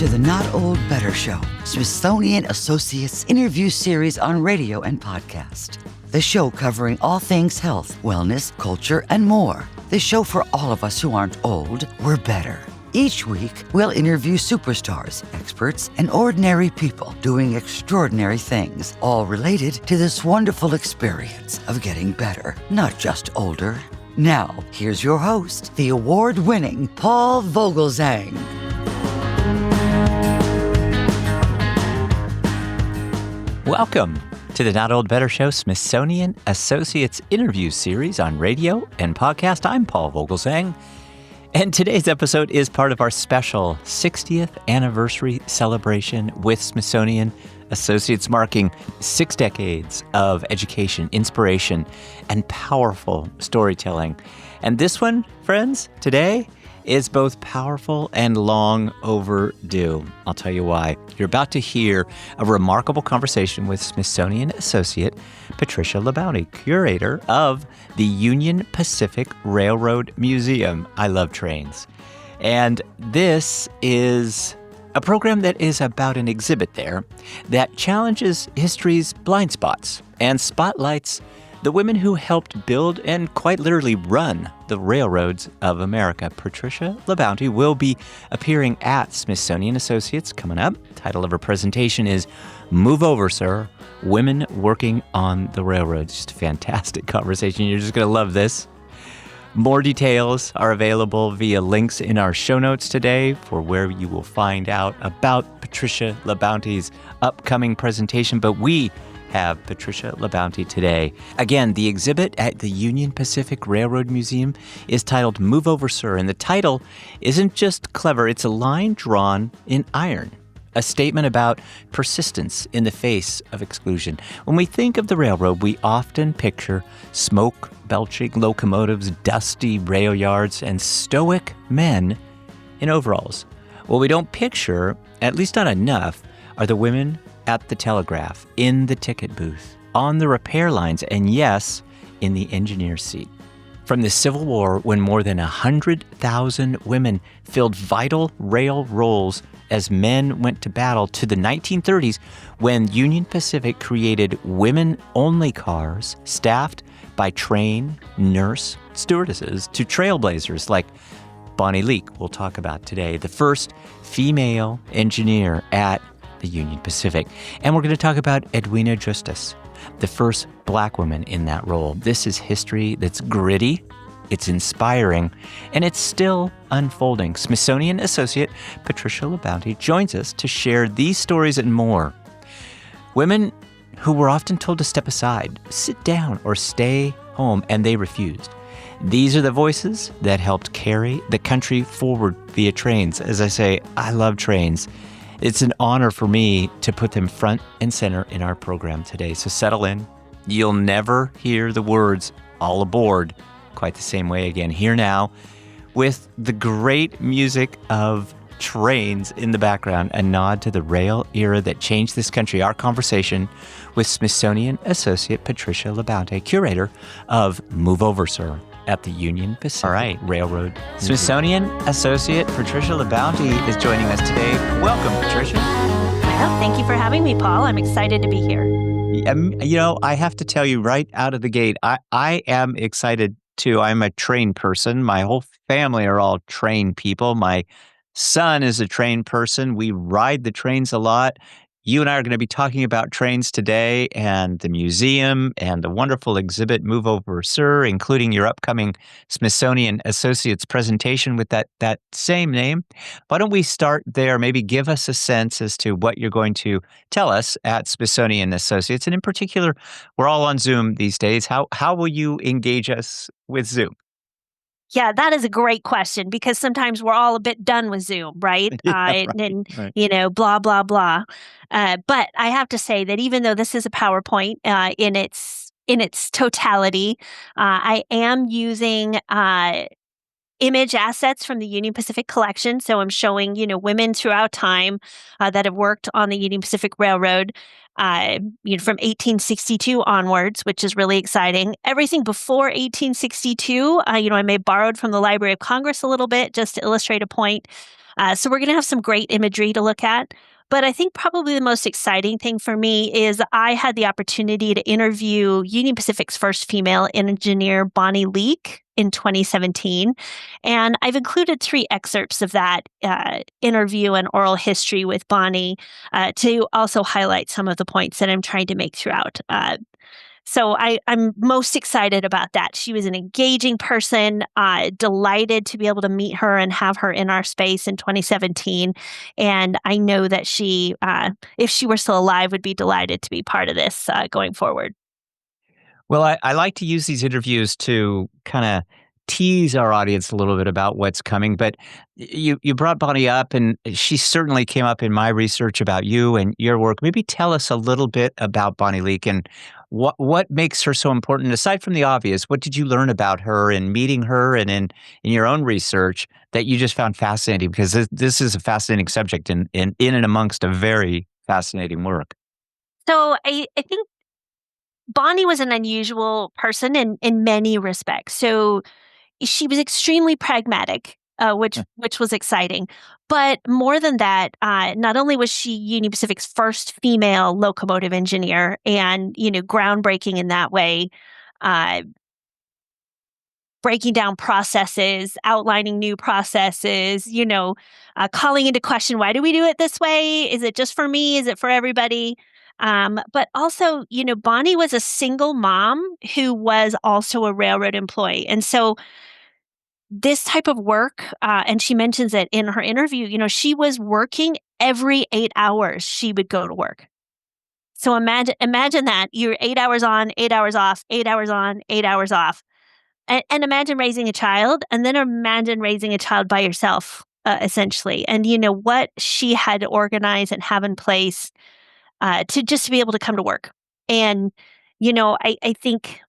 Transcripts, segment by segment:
to the Not Old Better Show, Smithsonian Associates Interview Series on radio and podcast. The show covering all things health, wellness, culture, and more. The show for all of us who aren't old, we're better. Each week, we'll interview superstars, experts, and ordinary people doing extraordinary things, all related to this wonderful experience of getting better, not just older. Now, here's your host, the award-winning Paul Vogelzang. Welcome to the Not Old Better Show, Smithsonian Associates Interview Series on radio and podcast. I'm Paul Vogelzang, and today's episode is part of our special 60th anniversary celebration with Smithsonian Associates, marking 6 decades of education, inspiration, and powerful storytelling. And this one, friends, today is both powerful and long overdue. I'll tell you why. You're about to hear a remarkable conversation with Smithsonian Associate Patricia LaBounty, curator of the Union Pacific Railroad Museum. I love trains. And this is a program that is about an exhibit there that challenges history's blind spots and spotlights the women who helped build and quite literally run the railroads of America. Patricia LaBounty will be appearing at Smithsonian Associates coming up. The title of her presentation is Move Over, Sir, Women Working on the Railroads. Just a fantastic conversation. You're just going to love this. More details are available via links in our show notes today for where you will find out about Patricia LaBounty's upcoming presentation. But we have Patricia LaBounty today. Again, the exhibit at the Union Pacific Railroad Museum is titled Move Over, Sir, and the title isn't just clever, it's a line drawn in iron, a statement about persistence in the face of exclusion. When we think of the railroad, we often picture smoke-belching locomotives, dusty rail yards, and stoic men in overalls. What we don't picture, at least not enough, are the women at the telegraph, in the ticket booth, on the repair lines, and yes, in the engineer's seat. From the Civil War, when more than 100,000 women filled vital rail roles as men went to battle, to the 1930s, when Union Pacific created women-only cars staffed by trained nurse stewardesses, to trailblazers like Bonnie Leake, we'll talk about today, the first female engineer at the Union Pacific. And we're going to talk about Edwina Justice, the first Black woman in that role. This is history that's gritty, it's inspiring, and it's still unfolding. Smithsonian Associate Patricia LaBounty joins us to share these stories and more. Women who were often told to step aside, sit down, or stay home, and they refused. These are the voices that helped carry the country forward via trains. As I say, I love trains. It's an honor for me to put them front and center in our program today. So settle in. You'll never hear the words all aboard quite the same way again. Here now, with the great music of trains in the background, a nod to the rail era that changed this country. Our conversation with Smithsonian Associate Patricia LaBounty, curator of Move Over, Sir, at the Union Pacific Railroad. Smithsonian Associate Patricia LaBounty is joining us today. Welcome, Patricia. Well, thank you for having me, Paul. I'm excited to be here. You know, I have to tell you right out of the gate, I am excited too. I'm a train person. My whole family are all train people. My son is a train person. We ride the trains a lot. You and I are going to be talking about trains today and the museum and the wonderful exhibit Move Over, Sir, including your upcoming Smithsonian Associates presentation with that same name. Why don't we start there? Maybe give us a sense as to what you're going to tell us at Smithsonian Associates. And in particular, we're all on Zoom these days. How will you engage us with Zoom? Yeah, that is a great question because sometimes we're all a bit done with Zoom, right? Right. You know, blah, blah, blah. But I have to say that even though this is a PowerPoint in its totality, I am using image assets from the Union Pacific collection. So I'm showing, women throughout time that have worked on the Union Pacific Railroad, from 1862 onwards, which is really exciting. Everything before 1862, I may have borrowed from the Library of Congress a little bit just to illustrate a point. So we're going to have some great imagery to look at. But I think probably the most exciting thing for me is I had the opportunity to interview Union Pacific's first female engineer, Bonnie Leake, in 2017. And I've included 3 excerpts of that interview and oral history with Bonnie to also highlight some of the points that I'm trying to make throughout. So I'm most excited about that. She was an engaging person, delighted to be able to meet her and have her in our space in 2017. And I know that she, if she were still alive, would be delighted to be part of this going forward. Well, I like to use these interviews to kind of tease our audience a little bit about what's coming. But you brought Bonnie up, and she certainly came up in my research about you and your work. Maybe tell us a little bit about Bonnie Leake and what makes her so important. Aside from the obvious, what did you learn about her in meeting her and in your own research that you just found fascinating? Because this is a fascinating subject in and amongst a very fascinating work. So I think Bonnie was an unusual person in many respects. So she was extremely pragmatic, which was exciting. But more than that, not only was she Union Pacific's first female locomotive engineer and, groundbreaking in that way, uh, breaking down processes, outlining new processes, calling into question, why do we do it this way? Is it just for me? Is it for everybody? But also, Bonnie was a single mom who was also a railroad employee. And so this type of work, and she mentions it in her interview, she was working every 8 hours she would go to work. So imagine that you're 8 hours on, 8 hours off, 8 hours on, 8 hours off. And imagine raising a child, and then imagine raising a child by yourself, essentially. And what she had to organize and have in place to just be able to come to work. And, I think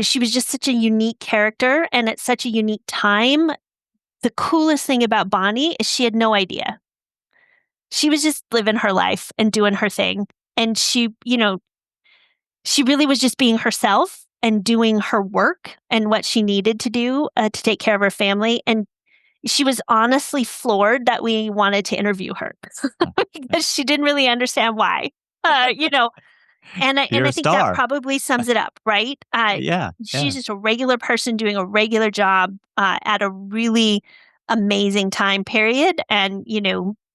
she was just such a unique character and at such a unique time. The coolest thing about Bonnie is she had no idea. She was just living her life and doing her thing. And she really was just being herself and doing her work and what she needed to do to take care of her family. And she was honestly floored that we wanted to interview her because she didn't really understand why. You know, You're I a think that star. probably sums it up, right? Yeah, She's yeah. just a regular person doing a regular job at a really amazing time period, and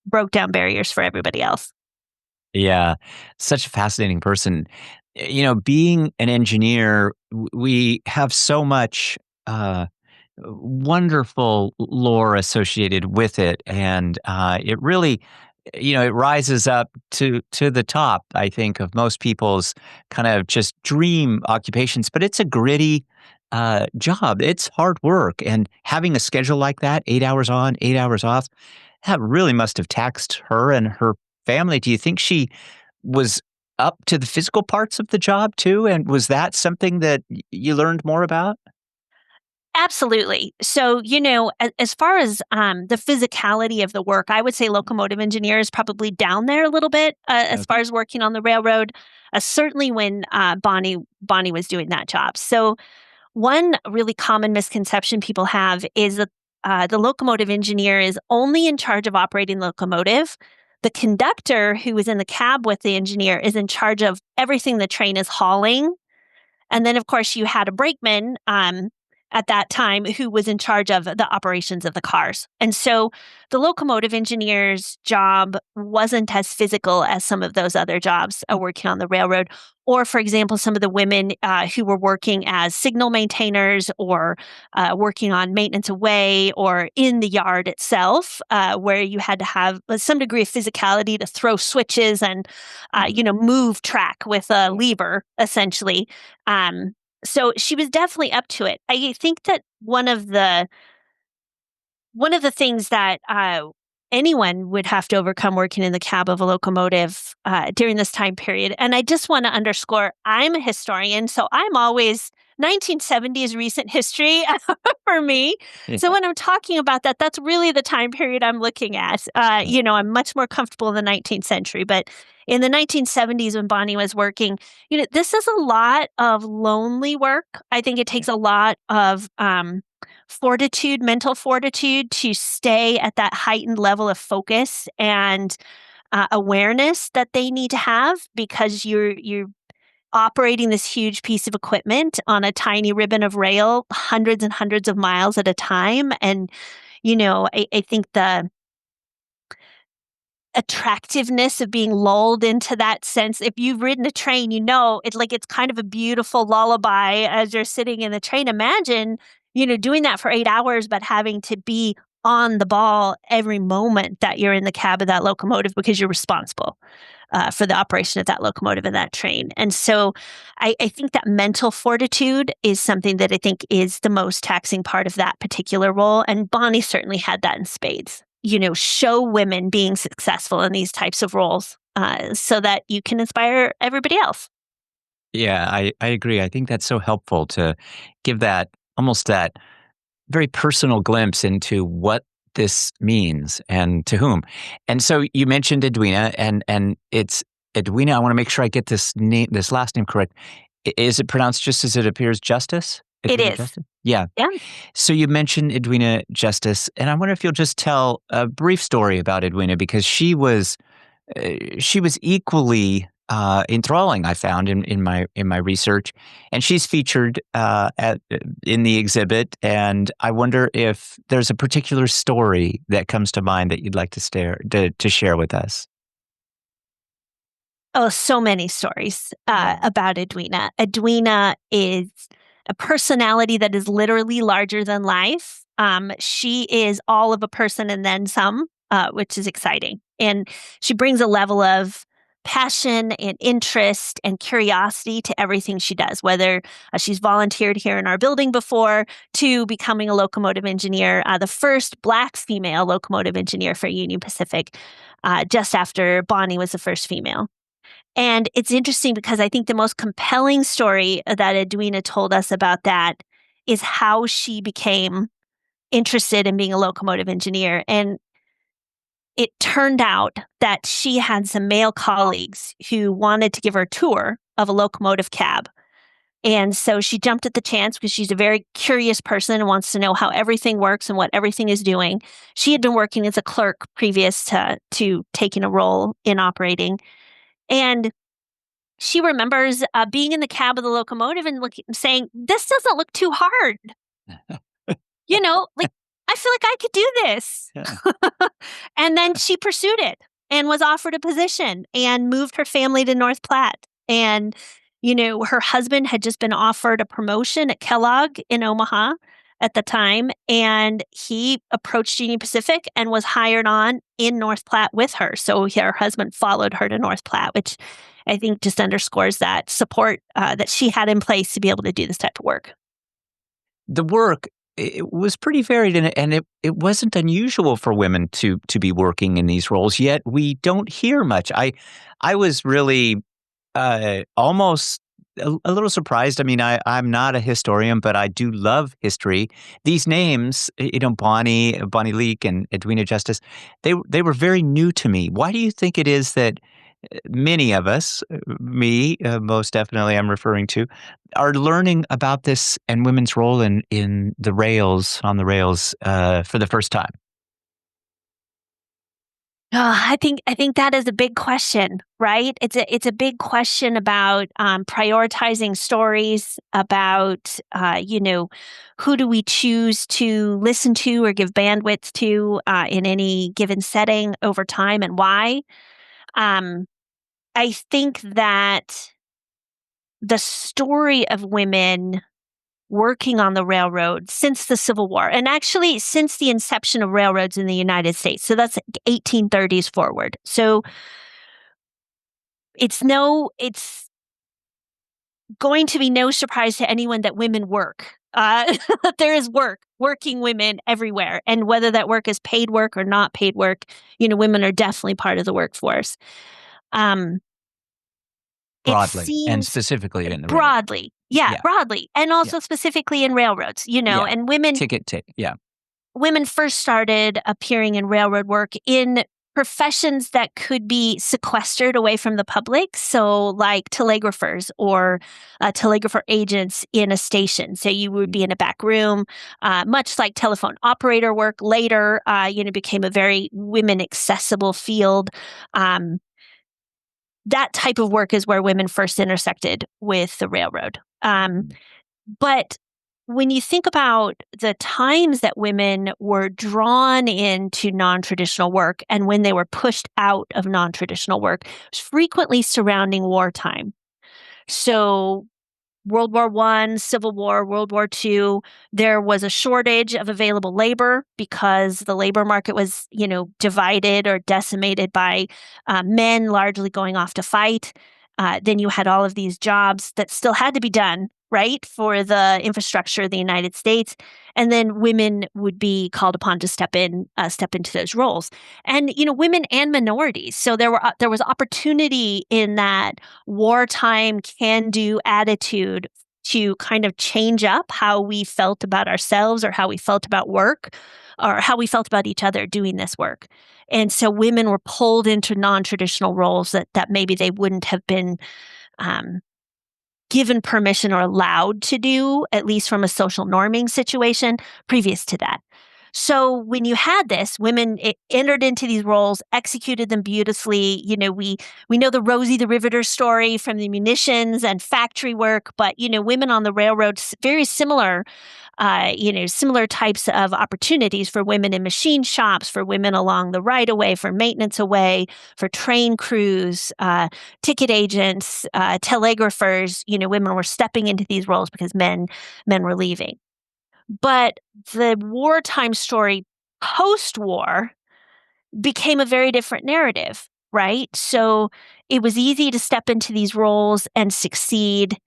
broke down barriers for everybody else. Yeah, such a fascinating person. Being an engineer, we have so much wonderful lore associated with it, and it really, it rises up to the top, I think, of most people's kind of just dream occupations. But it's a gritty job. It's hard work, and having a schedule like that, 8 hours on, 8 hours off, that really must have taxed her and her family. Do you think she was up to the physical parts of the job too? And was that something that you learned more about? Absolutely. So, as far as the physicality of the work, I would say locomotive engineer is probably down there a little bit as far Okay. as working on the railroad. Certainly, when Bonnie was doing that job. So, one really common misconception people have is that the locomotive engineer is only in charge of operating the locomotive. The conductor, who is in the cab with the engineer, is in charge of everything the train is hauling. And then, of course, you had a brakeman at that time who was in charge of the operations of the cars. And so the locomotive engineer's job wasn't as physical as some of those other jobs working on the railroad. Or, for example, some of the women who were working as signal maintainers or working on maintenance away or in the yard itself, where you had to have some degree of physicality to throw switches and, move track with a lever, essentially. Um, so she was definitely up to it. I think that one of the things that anyone would have to overcome working in the cab of a locomotive during this time period, and I just want to underscore, I'm a historian, so I'm always 1970 is recent history for me. So when I'm talking about that, that's really the time period I'm looking at. I'm much more comfortable in the 19th century, but in the 1970s when Bonnie was working, this is a lot of lonely work. I think it takes a lot of fortitude, mental fortitude to stay at that heightened level of focus and awareness that they need to have, because you're operating this huge piece of equipment on a tiny ribbon of rail, hundreds and hundreds of miles at a time. And, I think the attractiveness of being lulled into that sense. If you've ridden a train, it's kind of a beautiful lullaby as you're sitting in the train. Imagine, doing that for 8 hours, but having to be on the ball every moment that you're in the cab of that locomotive, because you're responsible for the operation of that locomotive and that train. And so I think that mental fortitude is something that I think is the most taxing part of that particular role. And Bonnie certainly had that in spades. Show women being successful in these types of roles so that you can inspire everybody else. Yeah, I agree. I think that's so helpful to give that almost that very personal glimpse into what this means and to whom. And so you mentioned Edwina, and it's Edwina. I want to make sure I get this last name correct. Is it pronounced just as it appears, Justice? It Edwina is. Justice? Yeah. Yeah. So you mentioned Edwina Justice, and I wonder if you'll just tell a brief story about Edwina, because she was equally enthralling, I found in my research, and she's featured in the exhibit. And I wonder if there's a particular story that comes to mind that you'd like to share with us. Oh, so many stories about Edwina. Edwina is a personality that is literally larger than life. She is all of a person and then some, which is exciting. And she brings a level of passion and interest and curiosity to everything she does, whether she's volunteered here in our building before, to becoming a locomotive engineer, the first Black female locomotive engineer for Union Pacific, just after Bonnie was the first female. And it's interesting because I think the most compelling story that Edwina told us about that is how she became interested in being a locomotive engineer. And it turned out that she had some male colleagues who wanted to give her a tour of a locomotive cab. And so she jumped at the chance because she's a very curious person and wants to know how everything works and what everything is doing. She had been working as a clerk previous to taking a role in operating. And she remembers being in the cab of the locomotive and saying, "This doesn't look too hard." I feel like I could do this. Yeah. And then she pursued it and was offered a position and moved her family to North Platte. And, her husband had just been offered a promotion at Kellogg in Omaha at the time. And he approached Union Pacific and was hired on in North Platte with her. So her husband followed her to North Platte, which I think just underscores that support that she had in place to be able to do this type of work. The work, it was pretty varied, and it wasn't unusual for women to be working in these roles, yet we don't hear much. I was really almost a little surprised. I mean, I'm not a historian, but I do love history. These names, Bonnie Leake and Edwina Justice, they were very new to me. Why do you think it is that many of us, me most definitely I'm referring to, are learning about this and women's role in on the rails for the first time? I think that is a big question, right? It's a big question about prioritizing stories, about who do we choose to listen to or give bandwidth to in any given setting over time, and why. I think that the story of women working on the railroad since the Civil War, and actually since the inception of railroads in the United States, so that's 1830s forward. So it's going to be no surprise to anyone that women work. There is working women everywhere. And whether that work is paid work or not paid work, women are definitely part of the workforce. Broadly and specifically in the broadly, Yeah, Yeah. broadly, and Yeah. also specifically in railroads, Yeah. and Yeah. women first started appearing in railroad work in professions that could be sequestered away from the public. So, like telegraphers or telegrapher agents in a station. So, you would be in a back room, much like telephone operator work later, became a very women accessible field. Um, that type of work is where women first intersected with the railroad. But when you think about the times that women were drawn into non-traditional work and when they were pushed out of non-traditional work, it was frequently surrounding wartime. So World War I, Civil War, World War II, there was a shortage of available labor because the labor market was, divided or decimated by men largely going off to fight. Then you had all of these jobs that still had to be done, right, for the infrastructure of the United States. And then women would be called upon to step into those roles. And, women and minorities. So there was opportunity in that wartime can-do attitude to kind of change up how we felt about ourselves or how we felt about work or how we felt about each other doing this work. And so women were pulled into non-traditional roles that maybe they wouldn't have been um, given permission or allowed to do, at least from a social norming situation previous to that. So when you had this, women entered into these roles, executed them beautifully. We know the Rosie the Riveter story from the munitions and factory work, but women on the railroads, very similar, similar types of opportunities for women in machine shops, for women along the right of way, for maintenance away, for train crews, ticket agents, telegraphers. Women were stepping into these roles because men were leaving. But the wartime story post-war became a very different narrative, right? So it was easy to step into these roles and succeed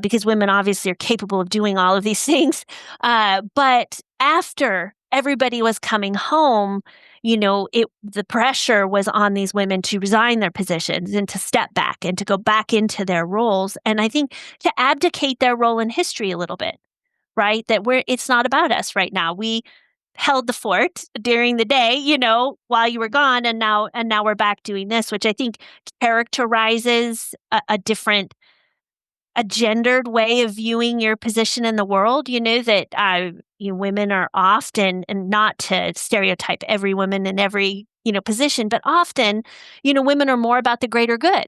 because women obviously are capable of doing all of these things. But after everybody was coming home, the pressure was on these women to resign their positions and to step back and to go back into their roles. And I think to abdicate their role in history a little bit, right? That it's not about us right now. We held the fort during the day, while you were gone, and now we're back doing this, which I think characterizes a gendered way of viewing your position in the world. That women are often, and not to stereotype every woman in every position, but often, women are more about the greater good.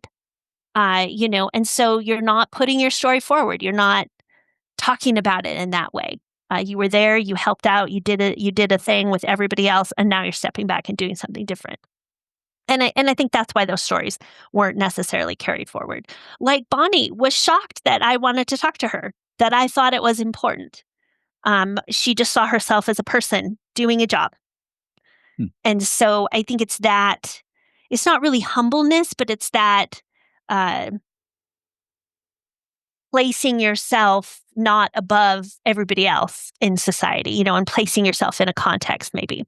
And so you're not putting your story forward. You're not talking about it in that way. You were there, you helped out, you did a thing with everybody else, and now you're stepping back and doing something different. And I think that's why those stories weren't necessarily carried forward. Like Bonnie was shocked that I wanted to talk to her, that I thought it was important. She just saw herself as a person doing a job. And so I think it's not really humbleness, but it's that placing yourself not above everybody else in society, and placing yourself in a context maybe.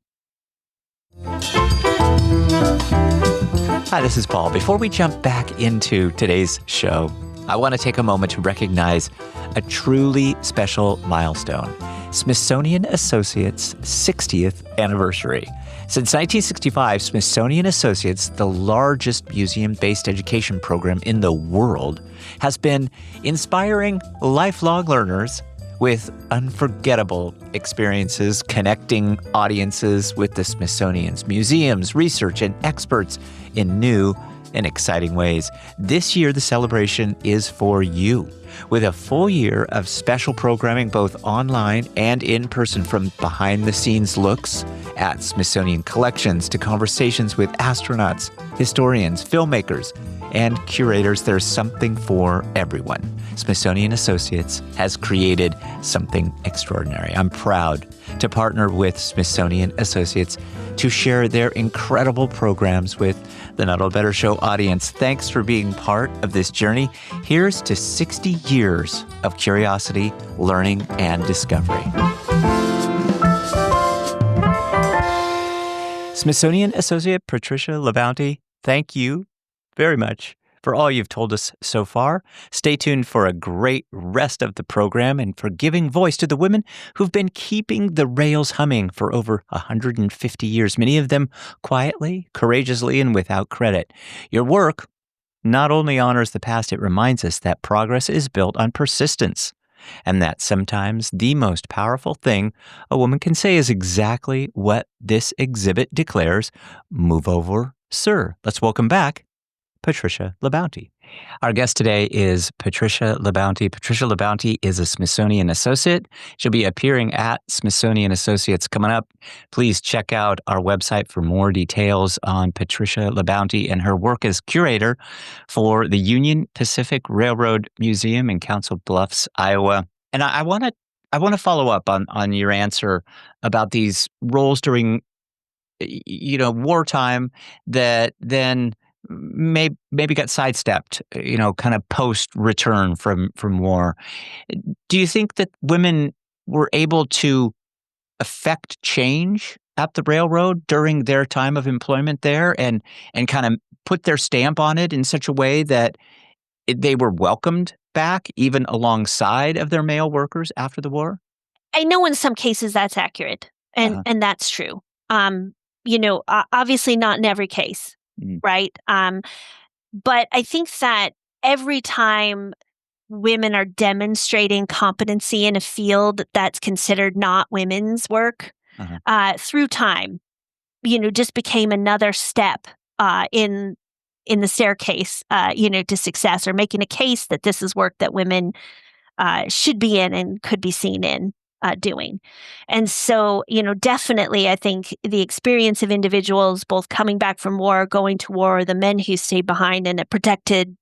Hi, this is Paul. Before we jump back into today's show, I want to take a moment to recognize a truly special milestone, Smithsonian Associates' 60th anniversary. Since 1965, Smithsonian Associates, the largest museum-based education program in the world, has been inspiring lifelong learners with unforgettable experiences, connecting audiences with the Smithsonian's museums, research, and experts in new and exciting ways. This year, the celebration is for you, with a full year of special programming both online and in person, from behind-the-scenes looks at Smithsonian collections to conversations with astronauts, historians, filmmakers, and curators. There's something for everyone. Smithsonian Associates has created something extraordinary. I'm proud to partner with Smithsonian Associates to share their incredible programs with the Not Old Better Show audience. Thanks for being part of this journey. Here's to 60 years of curiosity, learning, and discovery. Smithsonian Associate Patricia LaBounty, thank you very much for all you've told us so far. Stay tuned for a great rest of the program and for giving voice to the women who've been keeping the rails humming for over 150 years, many of them quietly, courageously, and without credit. Your work not only honors the past, it reminds us that progress is built on persistence, and that sometimes the most powerful thing a woman can say is exactly what this exhibit declares. Move over, sir. Let's welcome back Patricia LaBounty. Our guest today is Patricia LaBounty. Patricia LaBounty is a Smithsonian Associate. She'll be appearing at Smithsonian Associates coming up. Please check out our website for more details on Patricia LaBounty and her work as curator for the Union Pacific Railroad Museum in Council Bluffs, Iowa. And I want to follow up on your answer about these roles during wartime that then maybe got sidestepped, kind of post-return from war. Do you think that women were able to affect change at the railroad during their time of employment there and kind of put their stamp on it in such a way that they were welcomed back even alongside of their male workers after the war? I know in some cases that's accurate, and that's true. Obviously not in every case. Right. But I think that every time women are demonstrating competency in a field that's considered not women's work, through time, just became another step in the staircase, to success, or making a case that this is work that women should be in and could be seen in. Doing. And so, definitely, I think the experience of individuals both coming back from war, going to war, the men who stayed behind in a protected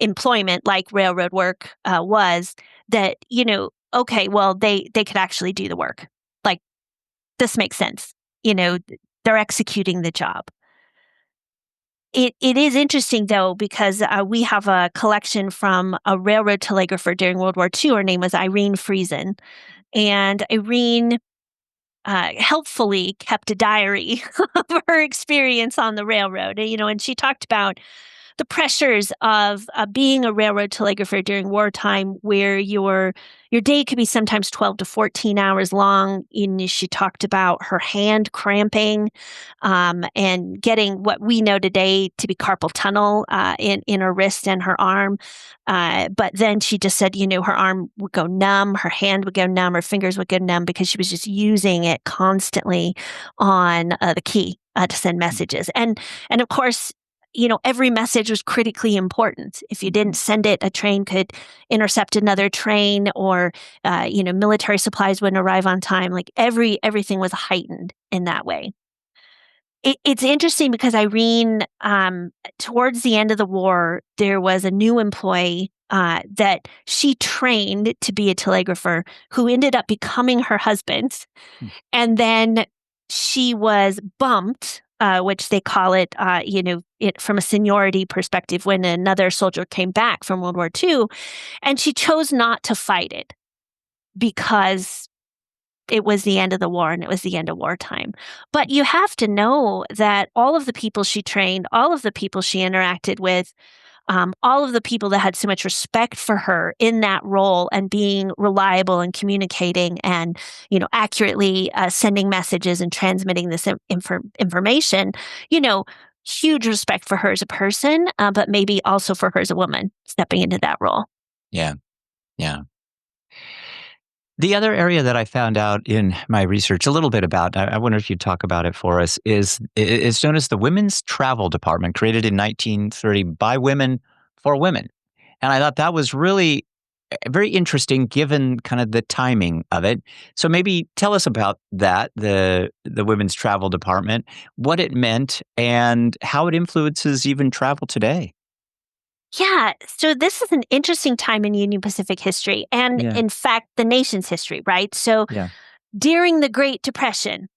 employment like railroad work was that, okay, well, they could actually do the work. Like, this makes sense. They're executing the job. It is interesting, though, because we have a collection from a railroad telegrapher during World War II. Her name was Irene Friesen. And Irene helpfully kept a diary of her experience on the railroad. And she talked about the pressures of being a railroad telegrapher during wartime, where your day could be sometimes 12 to 14 hours long. She talked about her hand cramping and getting what we know today to be carpal tunnel in her wrist and her arm. But then she just said, her arm would go numb, her hand would go numb, her fingers would go numb because she was just using it constantly on the key to send messages. And of course, every message was critically important. If you didn't send it, a train could intercept another train, or, military supplies wouldn't arrive on time. Like everything was heightened in that way. It's interesting because Irene, towards the end of the war, there was a new employee that she trained to be a telegrapher who ended up becoming her husband. And then she was bumped, which they call it, from a seniority perspective, when another soldier came back from World War II, and she chose not to fight it because it was the end of the war and it was the end of wartime. But you have to know that all of the people she trained, all of the people she interacted with, all of the people that had so much respect for her in that role and being reliable and communicating and, accurately sending messages and transmitting this information, huge respect for her as a person, but maybe also for her as a woman stepping into that role. Yeah. Yeah. The other area that I found out in my research a little bit about, I wonder if you'd talk about it for us, is known as the Women's Travel Department, created in 1930 by women for women. And I thought that was really very interesting given kind of the timing of it. So maybe tell us about that, the Women's Travel Department, what it meant, and how it influences even travel today. Yeah, so this is an interesting time in Union Pacific history and, in fact, the nation's history, right? So during the Great Depression,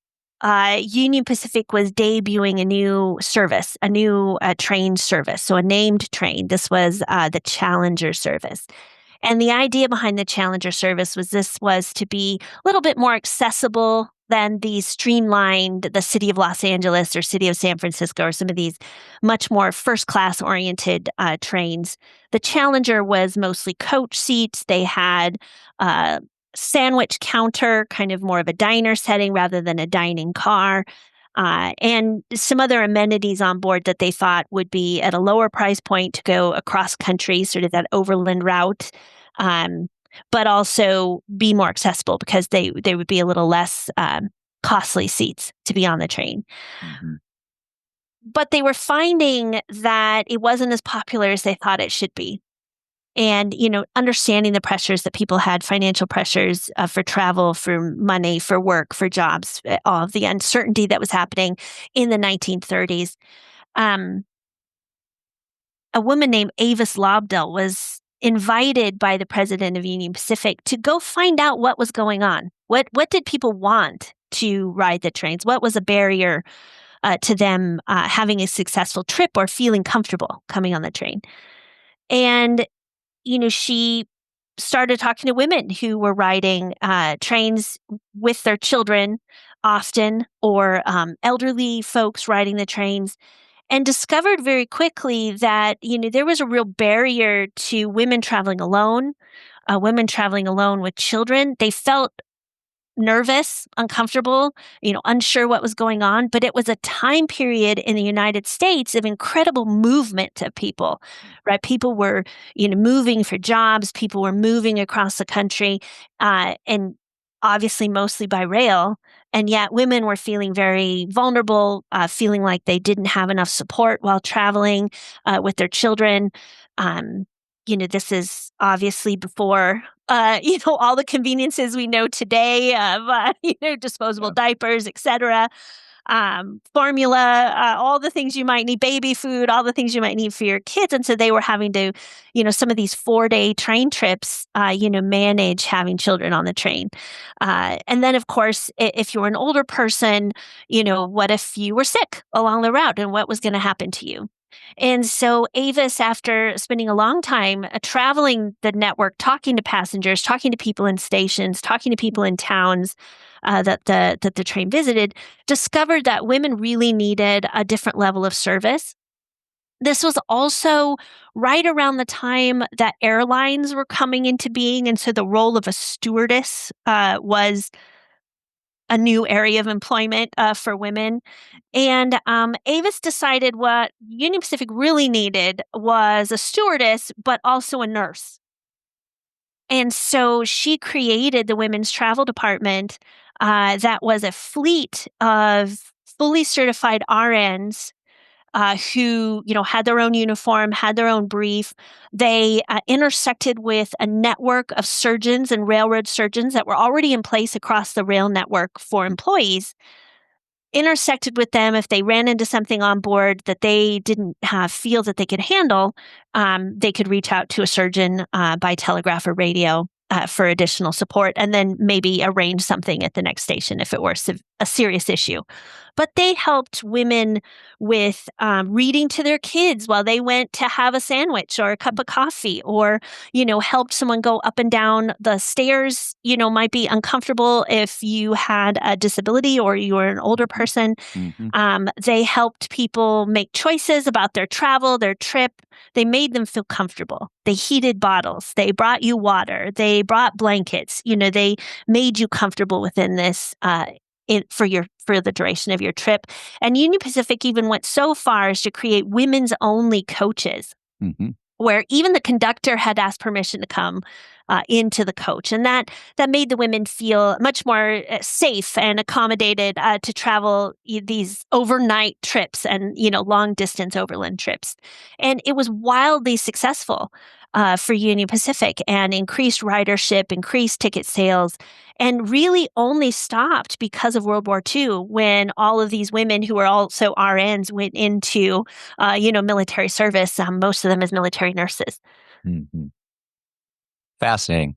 Union Pacific was debuting a new service, a new train service, so a named train. This was the Challenger service. And the idea behind the Challenger service was this was to be a little bit more accessible than the city of Los Angeles or city of San Francisco or some of these much more first-class oriented trains. The Challenger was mostly coach seats. They had a sandwich counter, kind of more of a diner setting rather than a dining car. And some other amenities on board that they thought would be at a lower price point to go across country, sort of that overland route, but also be more accessible because they would be a little less costly seats to be on the train. Mm-hmm. But they were finding that it wasn't as popular as they thought it should be. And, understanding the pressures that people had, financial pressures for travel, for money, for work, for jobs, all of the uncertainty that was happening in the 1930s. A woman named Avis Lobdell was invited by the president of Union Pacific to go find out what was going on. What did people want to ride the trains? What was a barrier to them having a successful trip or feeling comfortable coming on the train? And she started talking to women who were riding trains with their children often, or elderly folks riding the trains, and discovered very quickly that, there was a real barrier to women traveling alone with children. They felt nervous, uncomfortable, unsure what was going on. But it was a time period in the United States of incredible movement of people, right? People were, moving for jobs. People were moving across the country, and obviously mostly by rail. And yet women were feeling very vulnerable, feeling like they didn't have enough support while traveling with their children. This is obviously before, all the conveniences we know today of, disposable diapers, etc., formula, all the things you might need, baby food, all the things you might need for your kids. And so they were having to, some of these 4-day train trips, manage having children on the train. And then, of course, if you were an older person, what if you were sick along the route and what was going to happen to you? And so Avis, after spending a long time traveling the network, talking to passengers, talking to people in stations, talking to people in towns that the train visited, discovered that women really needed a different level of service. This was also right around the time that airlines were coming into being, and so the role of a stewardess was a new area of employment for women. And Avis decided what Union Pacific really needed was a stewardess, but also a nurse. And so she created the Women's Travel Department that was a fleet of fully certified RNs who, had their own uniform, had their own brief. They intersected with a network of surgeons and railroad surgeons that were already in place across the rail network for employees, intersected with them if they ran into something on board that they didn't feel that they could handle. They could reach out to a surgeon by telegraph or radio for additional support, and then maybe arrange something at the next station if it were a serious issue. But they helped women with reading to their kids while they went to have a sandwich or a cup of coffee, or, helped someone go up and down the stairs, might be uncomfortable if you had a disability or you were an older person. Mm-hmm. They helped people make choices about their travel, their trip. They made them feel comfortable. They heated bottles. They brought you water. They brought blankets. They made you comfortable within this for the duration of your trip. And Union Pacific even went so far as to create women's only coaches, Mm-hmm. where even the conductor had asked permission to come into the coach. And that made the women feel much more safe and accommodated to travel these overnight trips and, long distance overland trips. And it was wildly successful for Union Pacific, and increased ridership, increased ticket sales, and really only stopped because of World War II, when all of these women who were also RNs went into, military service, most of them as military nurses. Mm-hmm. Fascinating.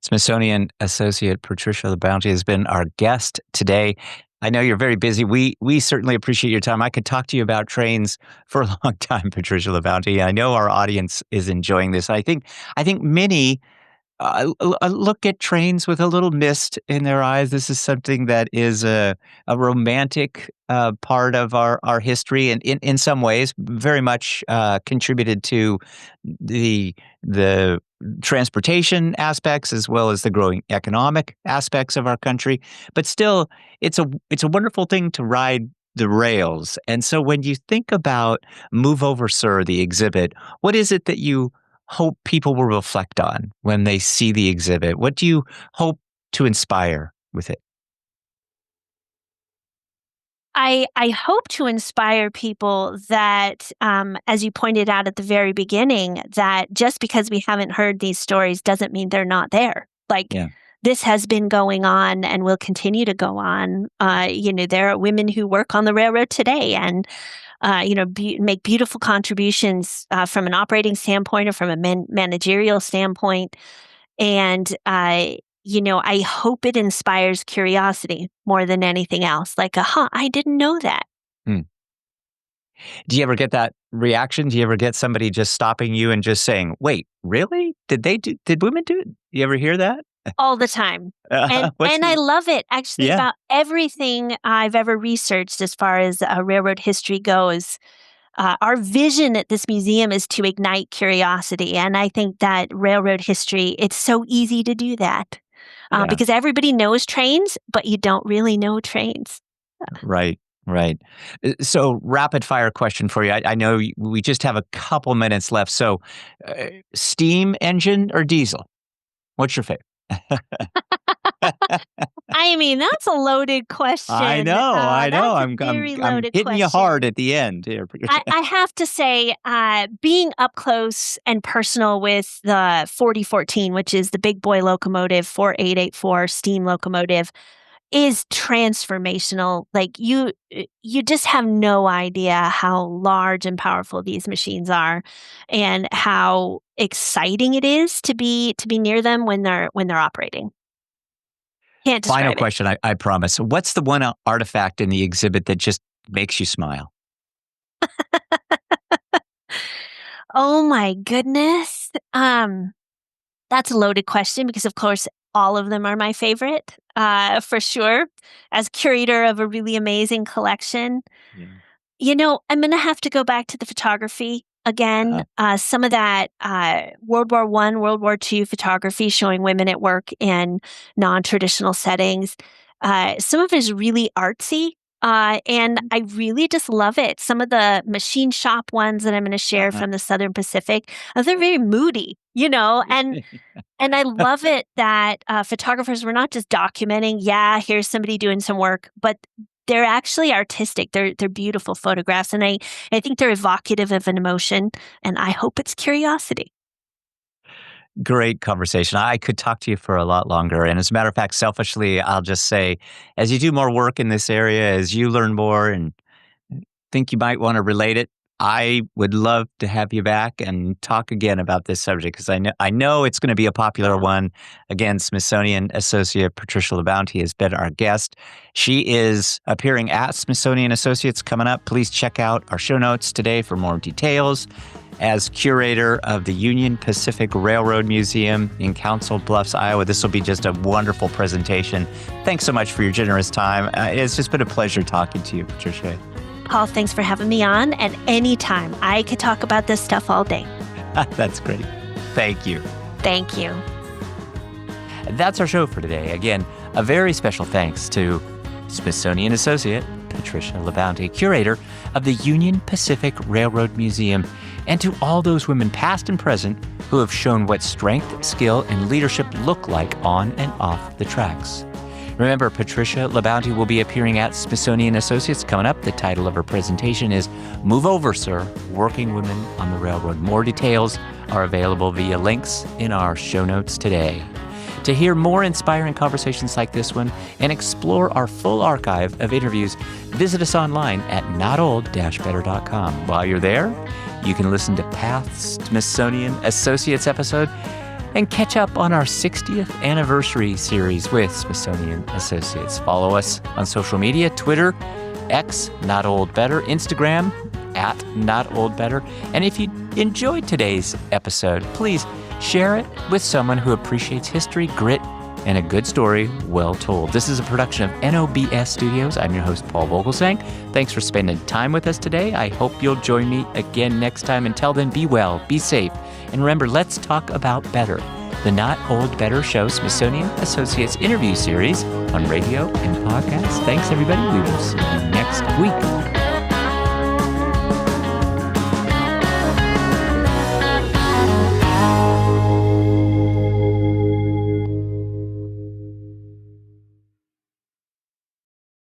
Smithsonian Associate Patricia LaBounty has been our guest today. I know you're very busy. We certainly appreciate your time. I could talk to you about trains for a long time, Patricia LaBounty. I know our audience is enjoying this. I think many look at trains with a little mist in their eyes. This is something that is a romantic part of our history, and in some ways, very much contributed to the transportation aspects as well as the growing economic aspects of our country. But still, it's a wonderful thing to ride the rails. And so, when you think about Move Over, Sir, the exhibit, what is it that you hope people will reflect on when they see the exhibit? What do you hope to inspire with it? I hope to inspire people that, as you pointed out at the very beginning, that just because we haven't heard these stories doesn't mean they're not there. Like, Yeah. this has been going on and will continue to go on. There are women who work on the railroad today and make beautiful contributions from an operating standpoint or from a managerial standpoint. And, I hope it inspires curiosity more than anything else. Like, I didn't know that. Hmm. Do you ever get that reaction? Do you ever get somebody just stopping you and just saying, "Wait, really? Did women do it?" You ever hear that? All the time. And What's I love it actually Yeah. about everything I've ever researched as far as railroad history goes. Our vision at this museum is to ignite curiosity. And I think that railroad history, it's so easy to do that Yeah. because everybody knows trains, but you don't really know trains. Right. Right. So, rapid fire question for you. I know we just have a couple minutes left. So, steam engine or diesel? What's your favorite? I mean, that's a loaded question. I know. That's a I'm very I'm loaded hitting you hard question. at the end here. I have to say, being up close and personal with the 4014, which is the big boy locomotive, 4884 steam locomotive, is transformational. Like you just have no idea how large and powerful these machines are, and how exciting it is to be near them when they're operating. Can't Final describe it. question, I promise. What's the one artifact in the exhibit that just makes you smile? Oh my goodness. That's a loaded question because, of course, all of them are my favorite, for sure. As curator of a really amazing collection, Yeah. I'm gonna have to go back to the photography again. Uh, Some of that World War I, World War II photography showing women at work in non-traditional settings. Some of it is really artsy, and I really just love it. Some of the machine shop ones that I'm going to share uh-huh. from the Southern Pacific, they're very moody, and I love it that photographers were not just documenting, yeah, here's somebody doing some work, but they're actually artistic. They're beautiful photographs, and I think they're evocative of an emotion, and I hope it's curiosity. Great conversation. I could talk to you for a lot longer. And as a matter of fact, selfishly, I'll just say, as you do more work in this area, as you learn more and think you might want to relate it, I would love to have you back and talk again about this subject because I know it's going to be a popular one. Again, Smithsonian Associate Patricia LaBounty has been our guest. She is appearing at Smithsonian Associates coming up. Please check out our show notes today for more details. As curator of the Union Pacific Railroad Museum in Council Bluffs, Iowa, this will be just a wonderful presentation. Thanks so much for your generous time. It's just been a pleasure talking to you, Patricia. Paul, thanks for having me on. And anytime, I could talk about this stuff all day. That's great. Thank you. Thank you. That's our show for today. Again, a very special thanks to Smithsonian Associate Patricia LaBounty, curator of the Union Pacific Railroad Museum, and to all those women past and present who have shown what strength, skill, and leadership look like on and off the tracks. Remember, Patricia LaBounty will be appearing at Smithsonian Associates coming up. The title of her presentation is Move Over, Sir, Working Women on the Railroad. More details are available via links in our show notes today. To hear more inspiring conversations like this one and explore our full archive of interviews, visit us online at notold-better.com. While you're there, you can listen to past Smithsonian Associates episode and catch up on our 60th anniversary series with Smithsonian Associates. Follow us on social media, Twitter, X, Not Old Better, Instagram, @NotOldBetter. And if you enjoyed today's episode, please Share it with someone who appreciates history, grit, and a good story well told. This is a production of NOBS Studios. I'm your host, Paul Vogelzang. Thanks for spending time with us today. I hope you'll join me again next time. Until then, be well, be safe, and remember, let's talk about better. The Not Old Better Show Smithsonian Associates Interview Series on radio and podcast. Thanks, everybody. We will see you next week.